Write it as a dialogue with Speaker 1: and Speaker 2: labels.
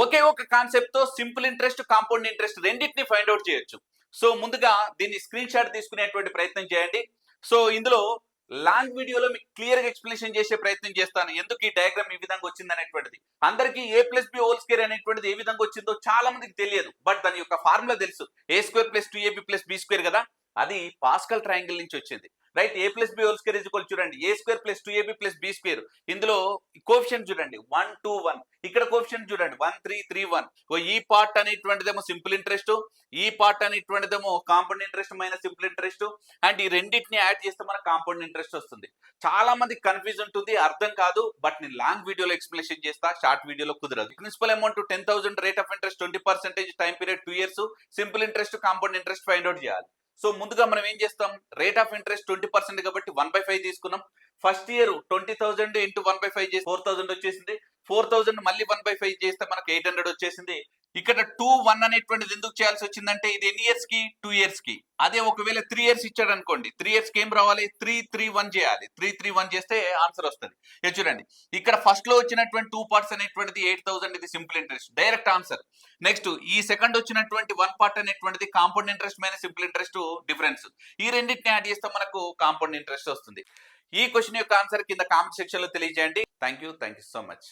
Speaker 1: ఒకే ఒక కాన్సెప్ట్ తో simple interest, compound interest రెండింటిని ఫైండ్ అవుట్ చేయొచ్చు. సో ముందుగా దీన్ని స్క్రీన్ షాట్ తీసుకునేటువంటి ప్రయత్నం చేయండి. సో ఇందులో లాంగ్ వీడియోలో మీకు క్లియర్ గా ఎక్స్ప్లెనేషన్ చేసే ప్రయత్నం చేస్తాను. ఎందుకు ఈ డయాగ్రామ్ ఈ విధంగా వచ్చింది అనేటువంటిది. అందరికీ ఏ ప్లస్ బి హోల్ స్క్వేర్ అనేటువంటిది ఏ విధంగా వచ్చిందో చాలా మందికి తెలియదు. బట్ దాని యొక్క ఫార్ములా తెలుసు. A square plus 2ab plus b square కదా. అది పాస్కల్ ట్రయాంగిల్ నుంచి వచ్చింది. Right. A plus b whole square is equal చూడండి a square plus 2ab plus b square. ఇందులో కోఎఫిషియంట్ చూడండి 1 2 1. ఇక్కడ కోఎఫిషియంట్ చూడండి 1 3 3 1. ఈ పార్ట్ అనేటువంటిదేమో సింపుల్ ఇంట్రెస్ట్, ఈ పార్ట్ అనేటువంటిదేమో compound interest minus simple interest. And ఈ రెండింటిని యాడ్ చేస్తే మనకు కాంపౌండ్ ఇంట్రెస్ట్ వస్తుంది. చాలా మందికి కన్ఫ్యూజ్ ఉంటుంది, అర్థం కాదు. బట్ నేను లాంగ్ వీడియోలో ఎక్స్ప్లెనేషన్ చేస్తా, షార్ట్ వీడియోలో కుదరదు. Principal amount 10,000, rate of interest 20%, time period 2 years, simple interest, compound interest find out చేయాలి. సో ముందుగా మనం ఏం చేస్తాం, రేట్ ఆఫ్ ఇంట్రెస్ట్ 20% కాబట్టి 1/5 తీసుకున్నాం. ఫస్ట్ ఇయర్ 20,000 ఇంటూ 1/5 చేసి 4,000 వచ్చేసింది. 4,000 మళ్ళీ 1/5 చేస్తే మనకు 800 వచ్చేసింది. ఇక్కడ 2 1 అనేటువంటిది ఎందుకు చేయాల్సి వచ్చిందంటే ఇది ఎన్ని ఇయర్స్ కి, 2 years కి. అదే ఒకవేళ 3 years ఇచ్చాడు అనుకోండి, 3 years కి ఏం రావాలి, 3 3 1 చేయాలి. 3 3 1 చేస్తే ఆన్సర్ వస్తుంది. ఇది చూడండి, ఇక్కడ ఫస్ట్ లో వచ్చినటువంటి 2 parts అనేటువంటిది 8,000, ఇది simple interest, direct answer. Next ఈ సెకండ్ వచ్చినటువంటి 1 part అనేటువంటిది compound interest minus simple interest difference. ఈ రెండింటిని యాడ్ చేస్తే మనకు కాంపౌండ్ ఇంట్రెస్ట్ వస్తుంది. ఈ క్వశ్చన్ యొక్క ఆన్సర్ కింద కామెంట్ సెక్షన్ లో తెలియజేయండి. Thank you so much.